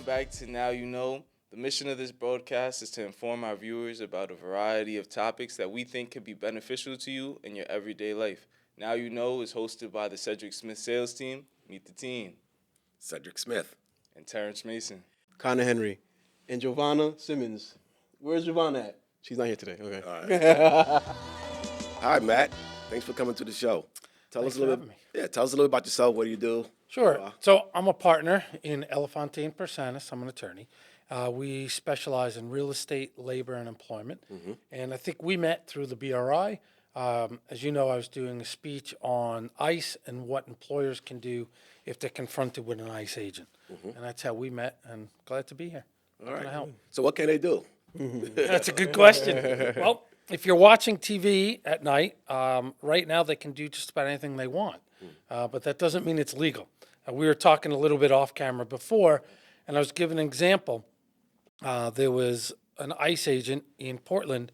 welcome back to Now You Know. The mission of this broadcast is to inform our viewers about a variety of topics that we think could be beneficial to you in your everyday life. Now You Know is hosted by the Cedric Smith sales team. Meet the team. Cedric Smith. And Terrence Mason. Connor Henry. And Giovanna Simmons. Where's Giovanna at? She's not here today. Okay. All right. Hi, Matt. Thanks for coming to the show. Tell us a little bit. Yeah, tell us a little about yourself. What do you do? Sure. So I'm a partner in Matthew Persanis. I'm an attorney. We specialize in real estate, labor, and employment. Mm-hmm. And I think we met through the BRI. As you know, I was doing a speech on ICE and what employers can do if they're confronted with an ICE agent. Mm-hmm. And that's how we met, and glad to be here. All right. Can I help? So what can they do? That's a good question. Well, if you're watching TV at night, right now they can do just about anything they want. But that doesn't mean it's legal. We were talking a little bit off camera before, and I was giving an example. There was an ICE agent in Portland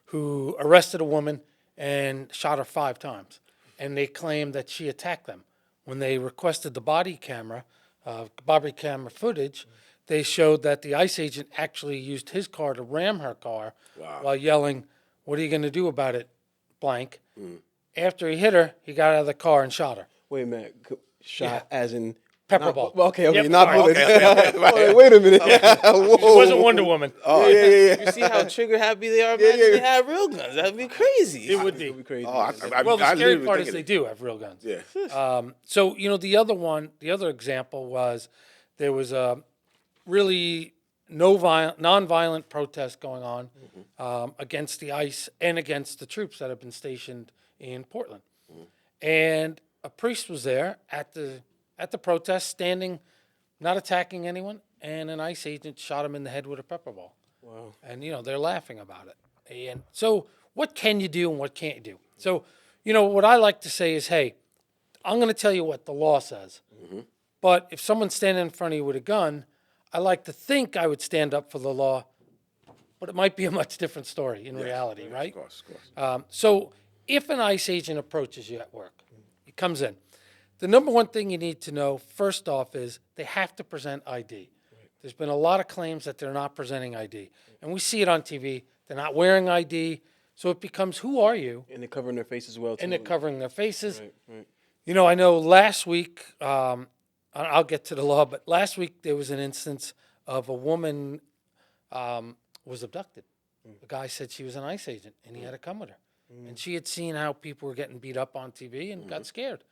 who arrested a woman and shot her 5 times. And they claimed that she attacked them. When they requested the body camera footage, they showed that the ICE agent actually used his car to ram her car while yelling, "What are you going to do about it, blank?" After he hit her, he got out of the car and shot her. Wait a minute. Shot as in... Pepper ball. Okay, Yep. not bullet. Okay. Wait a minute. Whoa. She wasn't Wonder Woman. Oh, yeah. You see how trigger happy they are? Imagine they had real guns. That'd be crazy. It would be. It'd be crazy. Oh, Well, the scary part is thinking they do have real guns. Yeah. So, the other example was there was a really non-violent protest going on against the ICE and against the troops that have been stationed in Portland. And a priest was there at the protest, standing, not attacking anyone, and an ICE agent shot him in the head with a pepper ball. Wow. And, they're laughing about it. And so what can you do and what can't you do? So, what I like to say is, hey, I'm going to tell you what the law says. But if someone's standing in front of you with a gun, I like to think I would stand up for the law, but it might be a much different story in reality, right? Of course. So if an ICE agent approaches you at work, he comes in, the number one thing you need to know, first off, is they have to present ID. Right. There's been a lot of claims that they're not presenting ID. And we see it on TV. They're not wearing ID. So it becomes, who are you? And they're covering their face as well, too. And they're covering their faces. Right. I know last week, I'll get to the law, but last week there was an instance of a woman was abducted. The guy said she was an ICE agent, and he had to come with her. And she had seen how people were getting beat up on TV and got scared.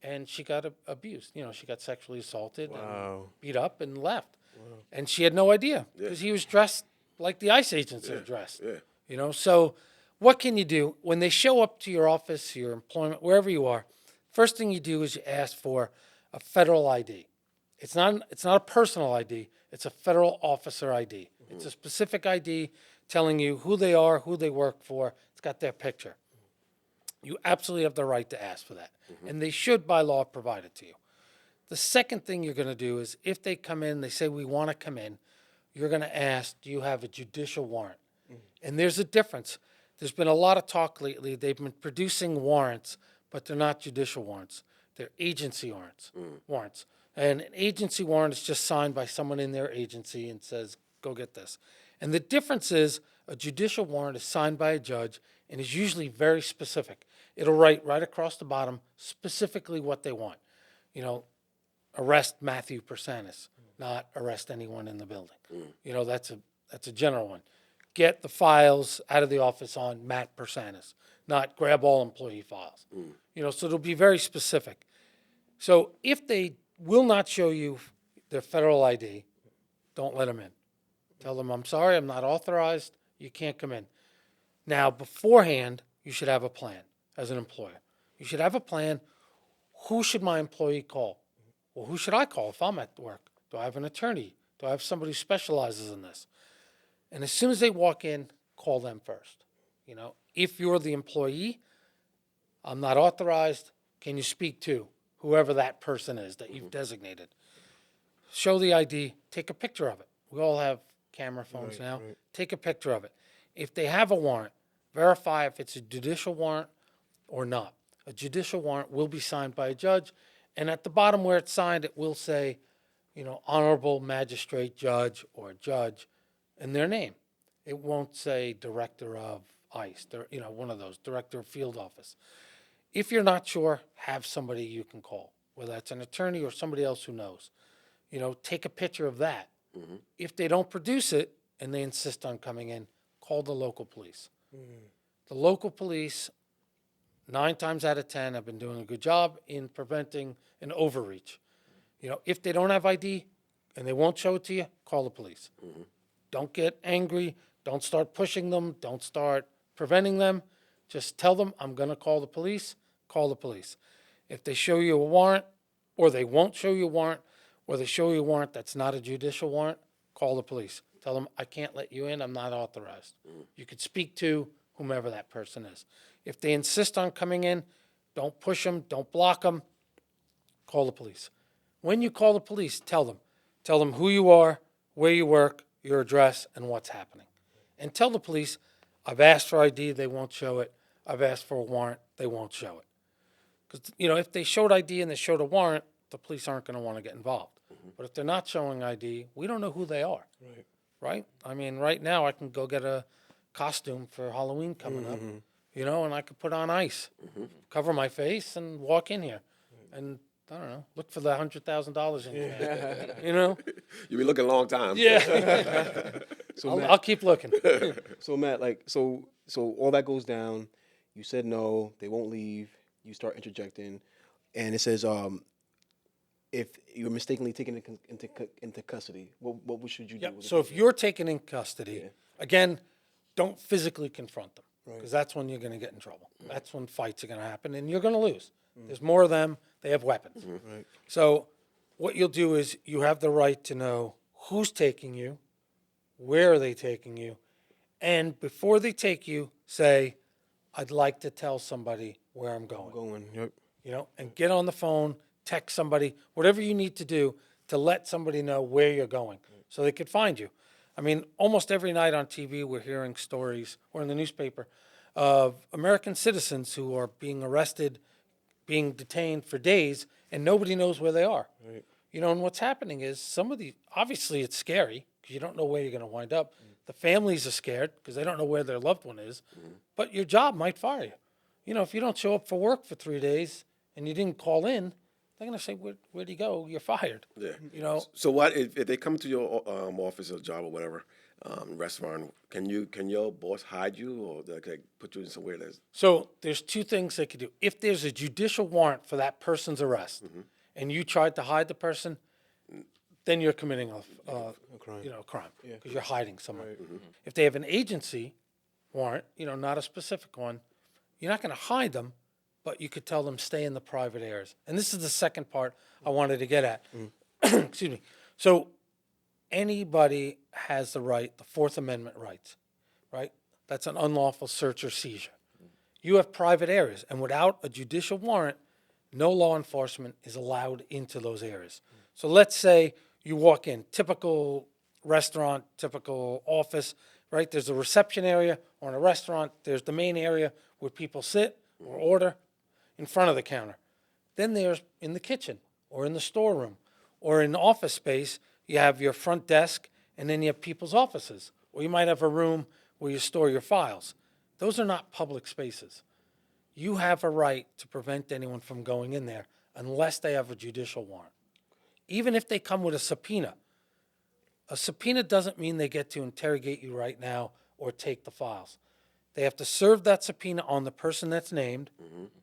And she got abused. She got sexually assaulted and beat up and left. Wow. And she had no idea because he was dressed like the ICE agents are dressed. Yeah. So what can you do? When they show up to your office, your employment, wherever you are, first thing you do is you ask for a federal ID. It's not a personal ID. It's a federal officer ID. It's a specific ID telling you who they are, who they work for. It's got their picture. You absolutely have the right to ask for that. And they should, by law, provide it to you. The second thing you're going to do is if they come in, they say, we want to come in, you're going to ask, do you have a judicial warrant? And there's a difference. There's been a lot of talk lately. They've been producing warrants, but they're not judicial warrants. They're agency warrants. And an agency warrant is just signed by someone in their agency and says, go get this. And the difference is a judicial warrant is signed by a judge and is usually very specific. It'll write right across the bottom specifically what they want. Arrest Matthew Persanis, not arrest anyone in the building. That's a general one. Get the files out of the office on Matt Persanis, not grab all employee files. So it'll be very specific. So if they will not show you their federal ID, don't let them in. Tell them, I'm sorry, I'm not authorized. You can't come in. Now, beforehand, you should have a plan as an employer. You should have a plan. Who should my employee call? Well, who should I call if I'm at work? Do I have an attorney? Do I have somebody who specializes in this? And as soon as they walk in, call them first. If you're the employee, I'm not authorized. Can you speak to whoever that person is that you've designated? Show the ID. Take a picture of it. We all have camera phones now. Right. Take a picture of it. If they have a warrant, verify if it's a judicial warrant or not. A judicial warrant will be signed by a judge, and at the bottom where it's signed, it will say honorable magistrate judge or judge in their name. It won't say director of ICE, one of those, director of field office. If you're not sure, have somebody you can call, whether that's an attorney or somebody else who knows. Take a picture of that. If they don't produce it and they insist on coming in, call the local police. The local police, 9 times out of 10, have been doing a good job in preventing an overreach. If they don't have ID and they won't show it to you, call the police. Don't get angry. Don't start pushing them. Don't start preventing them. Just tell them, I'm going to call the police. Call the police. If they show you a warrant, or they won't show you a warrant, or they show you a warrant that's not a judicial warrant, call the police. Tell them, I can't let you in. I'm not authorized. You could speak to whomever that person is. If they insist on coming in, don't push them. Don't block them. Call the police. When you call the police, tell them who you are, where you work, your address, and what's happening. And tell the police, I've asked for ID, they won't show it. I've asked for a warrant, they won't show it. Because, if they showed ID and they showed a warrant, the police aren't going to want to get involved. But if they're not showing ID, we don't know who they are. Right? I mean, right now I can go get a costume for Halloween coming up, and I could put on ice, cover my face, and walk in here. And I don't know, look for the $100,000 in here. You've been looking a long time. Yeah. I'll keep looking. So Matt, so all that goes down. You said no, they won't leave. You start interjecting, and it says, if you're mistakenly taken into custody, what should you do? Yep. So if you're taken in custody, again, don't physically confront them, because that's when you're going to get in trouble. That's when fights are going to happen, and you're going to lose. There's more of them. They have weapons. Right. So what you'll do is you have the right to know who's taking you, where are they taking you, and before they take you, say, I'd like to tell somebody where I'm going. And get on the phone, text somebody, whatever you need to do to let somebody know where you're going so they could find you. I mean, almost every night on TV, we're hearing stories, or in the newspaper, of American citizens who are being arrested, being detained for days, and nobody knows where they are. Right. And what's happening is obviously it's scary because you don't know where you're going to wind up. The families are scared because they don't know where their loved one is, but your job might fire you. If you don't show up for work for 3 days and you didn't call in, they're going to say, where'd you go? You're fired. Yeah. So what if they come to your office or job or whatever, restaurant? Can your boss hide you, or they can put you in somewhere that's? So there's 2 things they could do. If there's a judicial warrant for that person's arrest, and you tried to hide the person, then you're committing a crime because you're hiding someone. Right. If they have an agency warrant, not a specific one, you're not going to hide them, but you could tell them stay in the private areas. And this is the second part I wanted to get at. Excuse me. So anybody has the right, the Fourth Amendment rights, right? That's an unlawful search or seizure. You have private areas, and without a judicial warrant, no law enforcement is allowed into those areas. So let's say you walk in, typical restaurant, typical office, right? There's a reception area, or in a restaurant, there's the main area where people sit or order in front of the counter. Then there's in the kitchen or in the storeroom or in office space, you have your front desk, and then you have people's offices. Or you might have a room where you store your files. Those are not public spaces. You have a right to prevent anyone from going in there unless they have a judicial warrant. Even if they come with a subpoena doesn't mean they get to interrogate you right now or take the files. They have to serve that subpoena on the person that's named,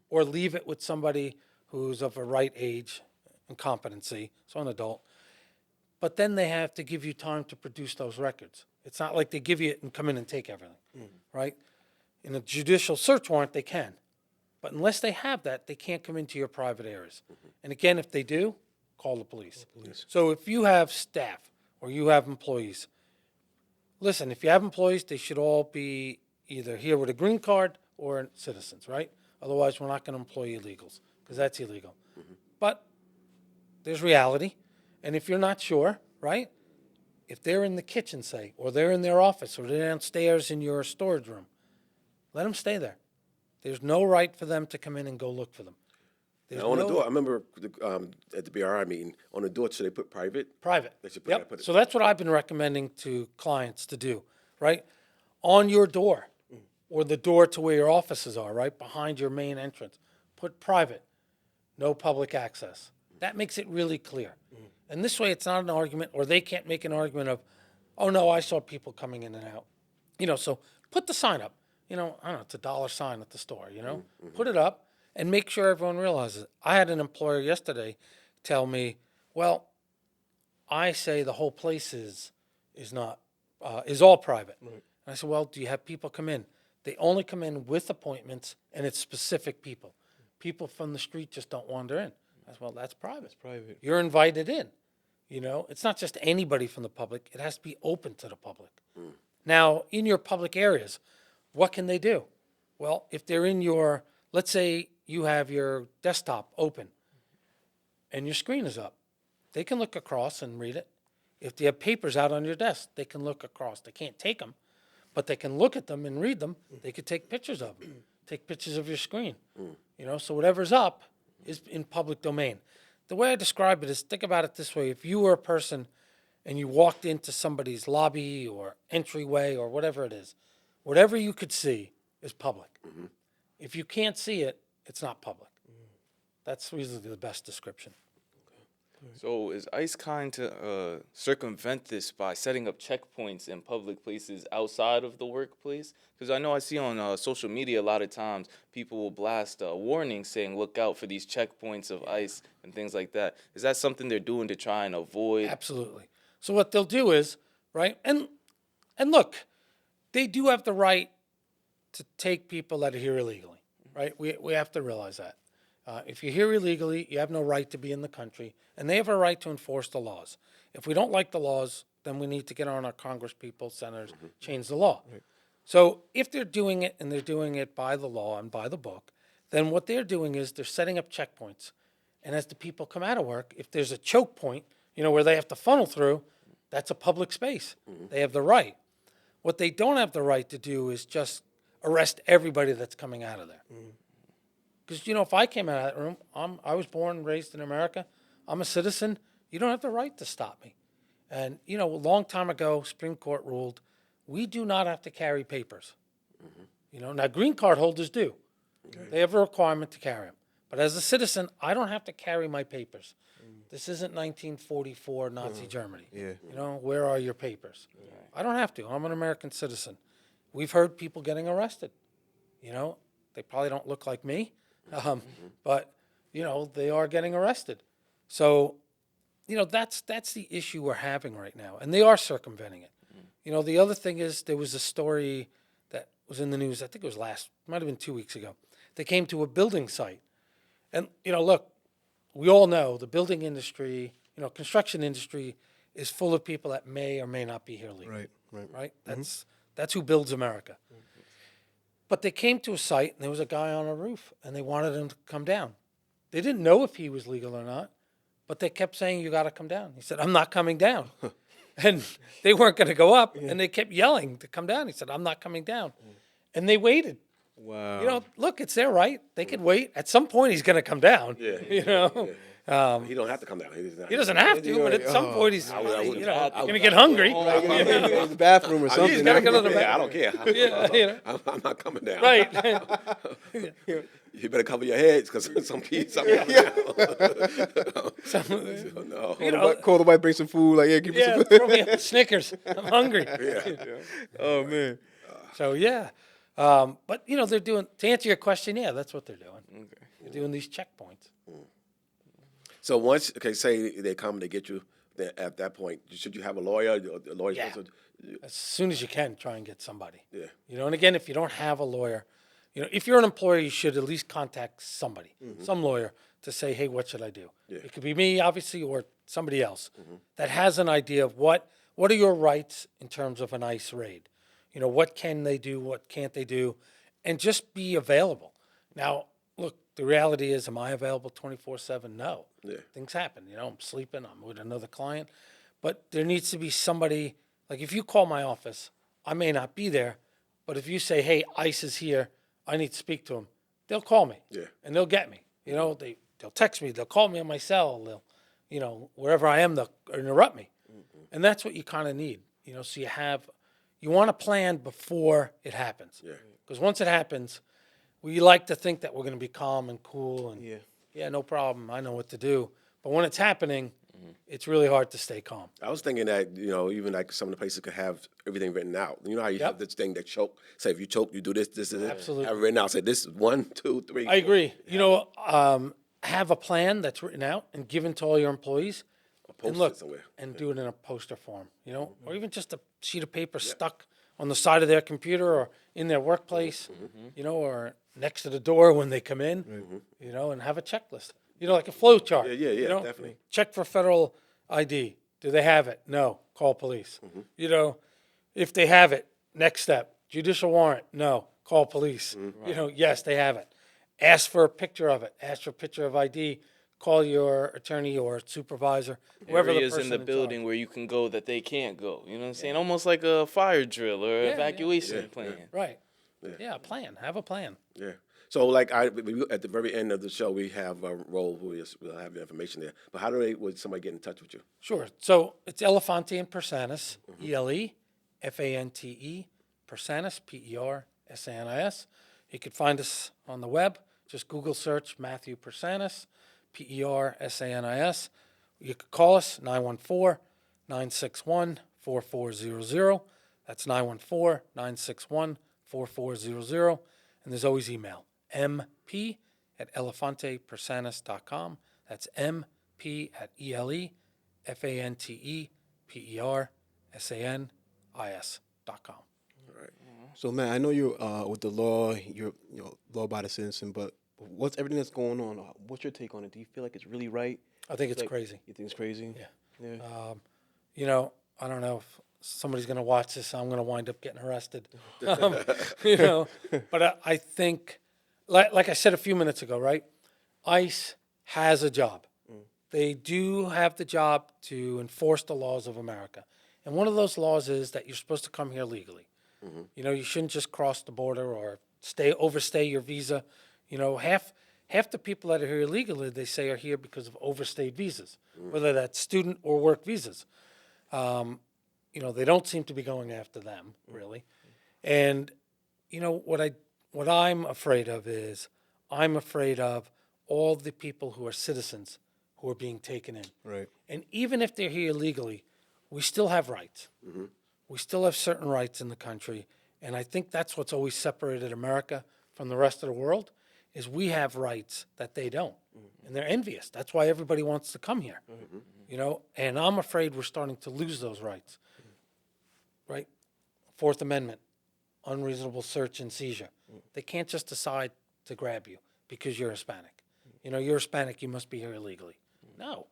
or leave it with somebody who's of a right age and competency, so an adult. But then they have to give you time to produce those records. It's not like they give you it and come in and take everything, right? In a judicial search warrant, they can. But unless they have that, they can't come into your private areas. And again, if they do, call the police. So if you have staff or you have employees, listen, if you have employees, they should all be either here with a green card or citizens, right? Otherwise, we're not going to employ illegals because that's illegal. But there's reality. And if you're not sure, right, if they're in the kitchen, say, or they're in their office, or they're downstairs in your storage room, let them stay there. There's no right for them to come in and go look for them. There's On the no- door, I remember at the BRI meeting, on the door, should they put private? Private. They should put Yep. put it. So that's what I've been recommending to clients to do, right? On your door or the door to where your offices are, right? Behind your main entrance, put private, no public access. That makes it really clear. And this way it's not an argument, or they can't make an argument of, oh no, I saw people coming in and out. So put the sign up. I don't know, it's $1 sign at the store, Put it up and make sure everyone realizes it. I had an employer yesterday tell me, well, I say the whole place is all private. Right. And I said, well, do you have people come in? They only come in with appointments, and it's specific people. People from the street just don't wander in. I said, well, that's private. It's private. You're invited in. It's not just anybody from the public. It has to be open to the public. Now, in your public areas, what can they do? Well, if they're in let's say you have your desktop open and your screen is up, they can look across and read it. If you have papers out on your desk, they can look across. They can't take them, but they can look at them and read them. They could take pictures of them, take pictures of your screen. So whatever's up is in public domain. The way I describe it is, think about it this way. If you were a person and you walked into somebody's lobby or entryway or whatever it is, whatever you could see is public. If you can't see it, it's not public. That's usually the best description. So is ICE kind to circumvent this by setting up checkpoints in public places outside of the workplace? Because I know I see on social media a lot of times people will blast warnings saying, look out for these checkpoints of ICE and things like that. Is that something they're doing to try and avoid? Absolutely. So what they'll do is, right, and look, they do have the right to take people that are here illegally, right? We have to realize that. If you're here illegally, you have no right to be in the country, and they have a right to enforce the laws. If we don't like the laws, then we need to get on our Congress people, senators, change the law. Right. So if they're doing it, and they're doing it by the law and by the book, then what they're doing is they're setting up checkpoints. And as the people come out of work, if there's a choke point, where they have to funnel through, that's a public space. They have the right. What they don't have the right to do is just arrest everybody that's coming out of there. Because, if I came out of that room, I was born and raised in America. I'm a citizen. You don't have the right to stop me. And, a long time ago, Supreme Court ruled, we do not have to carry papers. Now green card holders do. Okay. They have a requirement to carry them. But as a citizen, I don't have to carry my papers. This isn't 1944 Nazi Germany. Yeah. Where are your papers? I don't have to. I'm an American citizen. We've heard people getting arrested. They probably don't look like me. But, they are getting arrested. So, that's the issue we're having right now. And they are circumventing it. The other thing is there was a story that was in the news, I think it was might have been 2 weeks ago. They came to a building site. And, look, we all know the building industry, construction industry is full of people that may or may not be here legally. Right? That's who builds America. But they came to a site, and there was a guy on a roof, and they wanted him to come down. They didn't know if he was legal or not, but they kept saying, you got to come down. He said, I'm not coming down. And they weren't going to go up, and they kept yelling to come down. He said, I'm not coming down. And they waited. Wow. Look, it's their right. They could wait. At some point, he's going to come down. Yeah. He don't have to come down. He doesn't have to, but at some point, he's going to get hungry. In the bathroom or something. He's got to go to the I bathroom. don't care. I'm not coming down. Right. You better cover your heads because some people. No. Call the wife, bring some food. Like, give me some food. Throw me up Snickers. I'm hungry. Oh, man. So, but, they're doing, to answer your question, that's what they're doing. Okay. They're doing these checkpoints. So once, say they come, they get you. At that point, should you have a lawyer? A lawyer. Yeah. As soon as you can, try and get somebody. Yeah. And again, if you don't have a lawyer, if you're an employer, you should at least contact somebody, some lawyer, to say, hey, what should I do? Yeah. It could be me, obviously, or somebody else that has an idea of what are your rights in terms of an ICE raid. What can they do? What can't they do? And just be available. Now, look, the reality is, am I available 24/7? No. Yeah. Things happen. I'm sleeping. I'm with another client. But there needs to be somebody, like if you call my office, I may not be there, but if you say, hey, ICE is here, I need to speak to them, they'll call me. Yeah. And they'll get me. they'll text me, they'll call me on my cell, they'll, wherever I am, they'll interrupt me. And that's what you kind of need, so you want to plan before it happens. Yeah. Because once it happens, we like to think that we're going to be calm and cool and, Yeah. no problem, I know what to do. But when it's happening, it's really hard to stay calm. I was thinking that, even like some of the places could have everything written out. You know how you have this thing that choke, say if you choke, you do this, this, and this. Absolutely. Have it written out, say this is 1, 2, 3. I agree. Have a plan that's written out and given to all your employees. Post And look, it somewhere. and do it in a poster form, or even just a sheet of paper stuck on the side of their computer or in their workplace, or next to the door when they come in, and have a checklist, like a flow chart. Yeah, definitely. Check for federal ID. Do they have it? No. Call police. If they have it, next step, judicial warrant. No. Call police. Yes, they have it. Ask for a picture of it. Ask for a picture of ID. Call your attorney or supervisor, whoever the Areas person in the building where you can go that they can't go. You know what I'm saying? Almost like a fire drill or evacuation plan. Right. Yeah, a plan. Have a plan. Yeah. So, like, at the very end of the show, we have a role who we'll have your information there. But how would somebody get in touch with you? Sure. So it's Elefante and Persanis, ELEFANTE, Persanis, PERSANIS. You can find us on the web. Just Google search Matthew Persanis, PERSANIS. You could call us 914-961-4400. That's 914-961-4400. And there's always email, mp@elefantepersanis.com. That's mp@elefantepersanis.com. So, man, I know you're with the law. You're law-abiding citizen, but what's everything that's going on? What's your take on it? Do you feel like it's really right? I think it's crazy. You think it's crazy? Yeah. I don't know if somebody's going to watch this. I'm going to wind up getting arrested. But I think, like I said a few minutes ago, right? ICE has a job. They do have the job to enforce the laws of America. And one of those laws is that you're supposed to come here legally. You shouldn't just cross the border or overstay your visa. Half the people that are here illegally, they say, are here because of overstayed visas, whether that's student or work visas. They don't seem to be going after them, really. And, what I'm afraid of is I'm afraid of all the people who are citizens who are being taken in. Right. And even if they're here illegally, we still have rights. We still have certain rights in the country. And I think that's what's always separated America from the rest of the world, is we have rights that they don't. And they're envious. That's why everybody wants to come here. And I'm afraid we're starting to lose those rights. Right? Fourth Amendment, unreasonable search and seizure. They can't just decide to grab you because you're Hispanic. You're Hispanic, you must be here illegally. No.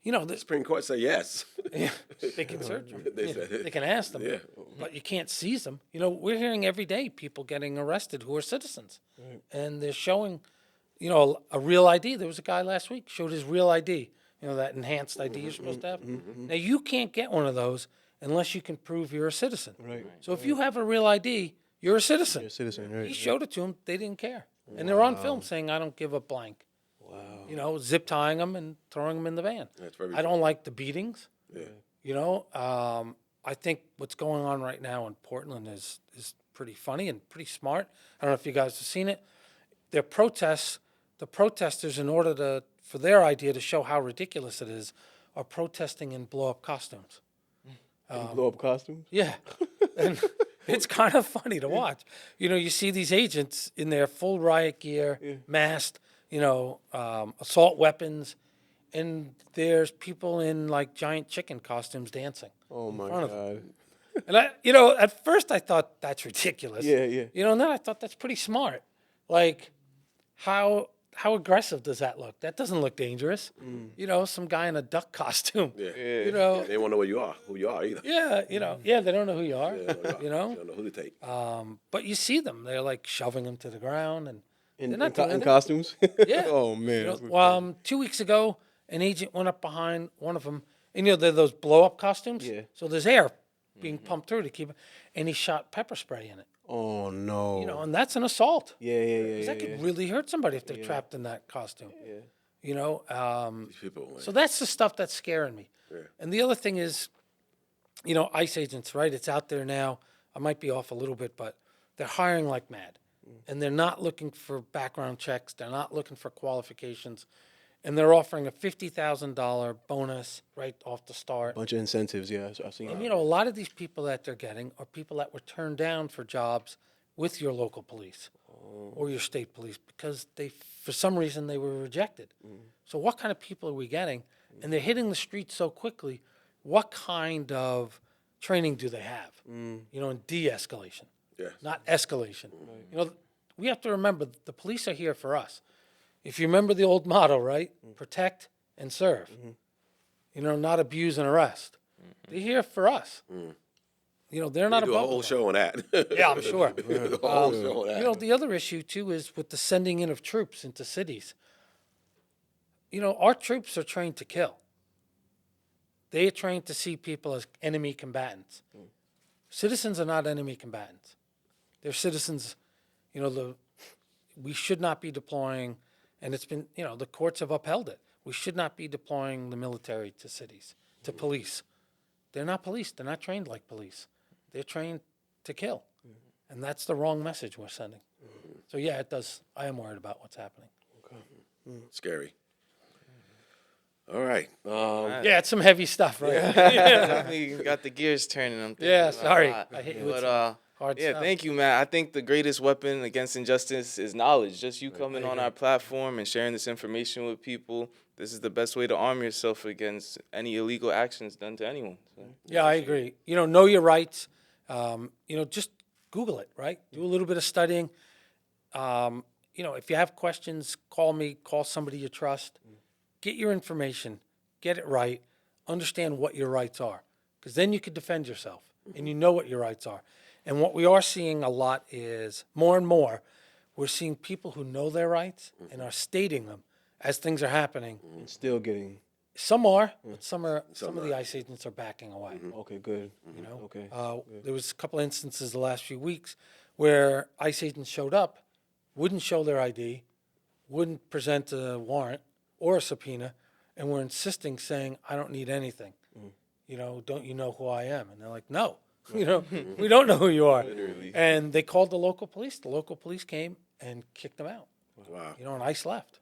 The Supreme Court say yes. they can search them. They said it. They can ask them. Yeah. But you can't seize them. We're hearing every day people getting arrested who are citizens. And they're showing, a real ID. There was a guy last week showed his real ID, that enhanced ID you're supposed to have. Now, you can't get one of those unless you can prove you're a citizen. Right. So if you have a real ID, you're a citizen. You're a citizen, right? He showed it to them. They didn't care. And they're on film saying, I don't give a blank. Wow. Zip tying them and throwing them in the van. That's very I don't like the beatings. Yeah. I think what's going on right now in Portland is pretty funny and pretty smart. I don't know if you guys have seen it. Their protests, the protesters, in order for their idea to show how ridiculous it is, are protesting in blow-up costumes. Blow-up costumes? Yeah. And it's kind of funny to watch. You see these agents in their full riot gear, masked, assault weapons, and there's people in like giant chicken costumes dancing. Oh my front of God. And at first I thought that's ridiculous. Yeah. And then I thought that's pretty smart. Like, how aggressive does that look? That doesn't look dangerous. Some guy in a duck costume. Yeah. They won't know who you are either. Yeah, they don't know who you are. They don't know who to take. But you see them. They're like shoving them to the ground and In they're not doing in it. costumes? Yeah. Oh man. 2 weeks ago, an agent went up behind one of them, and they're those blow-up costumes. Yeah. So there's air being pumped through to keep it, and he shot pepper spray in it. Oh no. You know, and that's an assault. Yeah. 'Cause that could really hurt somebody if they're trapped in that costume. Yeah. You know, These people, man. so that's the stuff that's scaring me. Yeah. And the other thing is, you know, ICE agents, right? It's out there now. I might be off a little bit, but they're hiring like mad. And they're not looking for background checks. They're not looking for qualifications. And they're offering a $50,000 bonus right off the start. Bunch of incentives. Yeah, I've seen. And, you know, a lot of these people that they're getting are people that were turned down for jobs with your local police or your state police because they, for some reason, they were rejected. So what kind of people are we getting? And they're hitting the streets so quickly. What kind of training do they have? You know, in de-escalation, Yes. not escalation. You know, we have to remember the police are here for us. If you remember the old motto, right? Protect and serve. You know, not abuse and arrest. They're here for us. You know, they're not do a above whole the law. show on that. Yeah, I'm sure. A whole show on that. You know, the other issue too is with the sending in of troops into cities. You know, our troops are trained to kill. They are trained to see people as enemy combatants. Citizens are not enemy combatants. They're citizens. You know, we should not be deploying, and it's been, you know, the courts have upheld it. We should not be deploying the military to cities, to police. They're not police. They're not trained like police. They're trained to kill. And that's the wrong message we're sending. So, yeah, it does. I am worried about what's happening. Scary. All right. Yeah, it's some heavy stuff, right? Definitely got the gears turning. I'm thinking Yeah, about a sorry. lot. I hit you with But some hard yeah, stuff. thank you, Matt. I think the greatest weapon against injustice is knowledge. Just you coming on our platform and sharing this information with people. This is the best way to arm yourself against any illegal actions done to anyone. So. Yeah, I agree. You know your rights. You know, just Google it, right? Do a little bit of studying. You know, if you have questions, call me, call somebody you trust. Get your information, get it right, understand what your rights are, because then you can defend yourself and you know what your rights are. And what we are seeing a lot is more and more, we're seeing people who know their rights and are stating them as things are happening. And still getting. Some are, but some of the ICE agents are backing away. Okay, good. You know, Okay. there was a couple instances the last few weeks where ICE agents showed up, wouldn't show their ID, wouldn't present a warrant or a subpoena, and were insisting, saying, "I don't need anything. You know, don't you know who I am?" And they're like, "No, you know, we don't know who you are." And they called the local police. The local police came and kicked them out. Wow. You know, and ICE left.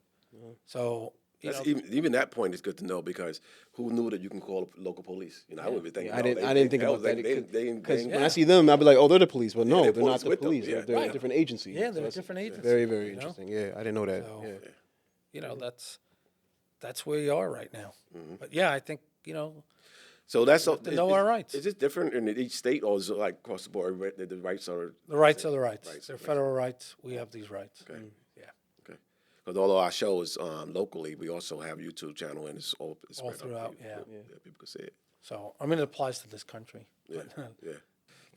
So. You That's know, even that point is good to know because who knew that you can call local police? You know, I wouldn't be thinking. I didn't think about that because they when I see them, I'd be like, "Oh, they're the police," but no, they're they're not police the with them, police. yeah. They're Right. a different agency. yeah, they're a that's different agency. Very, very you know? interesting. Yeah, I didn't know that. So- Yeah. You know, that's where you are right now. But yeah, I think, you know, So that's to know our rights. Is it different in each state, or is it like across the board? The rights are the rights are the rights. Rights, They're rights. federal rights. We have these rights. Okay. Yeah. okay. Because all of our shows locally, we also have YouTube channel, and it's all All spread out. throughout, yeah. People can see it. So, I mean, it applies to this country. Yeah, yeah.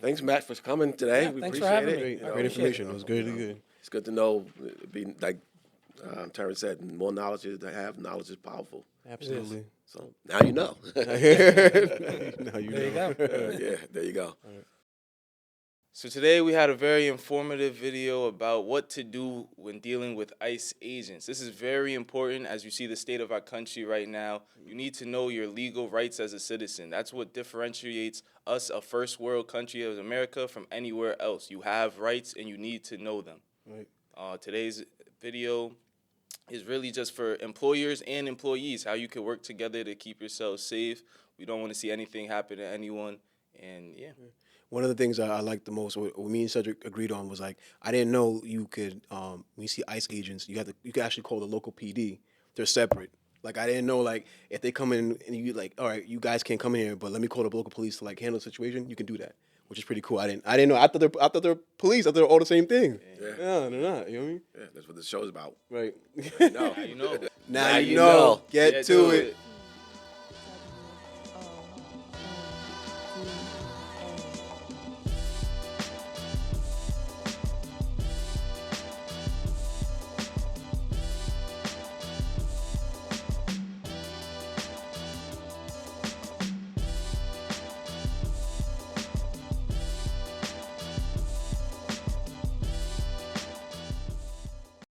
Thanks, Matt, for coming today. Yeah, We thanks for appreciate having it. me. Great, I great appreciate information. It was good, good. It's good to know. Be like Terrence said, more knowledge to have. Knowledge is powerful. Absolutely. So now you know. Now you There you know. go. Yeah, there you go. So today we had a very informative video about what to do when dealing with ICE agents. This is very important as you see the state of our country right now. You need to know your legal rights as a citizen. That's what differentiates us, a first world country as America, from anywhere else. You have rights and you need to know them. Right. Today's video is really just for employers and employees, how you can work together to keep yourselves safe. We don't want to see anything happen to anyone. And yeah. One of the things I liked the most, what me and Cedric agreed on, was like I didn't know you could when you see ICE agents, you could actually call the local PD. They're separate. Like I didn't know like if they come in and you like, all right, you guys can't come in here, but let me call the local police to like handle the situation. You can do that, which is pretty cool. I didn't know. I thought they're police. I thought they're all the same thing. Yeah. Yeah, they're not. You know what I mean? Yeah, that's what the show's about. Right. No. Now you know. Now you know. Get to it.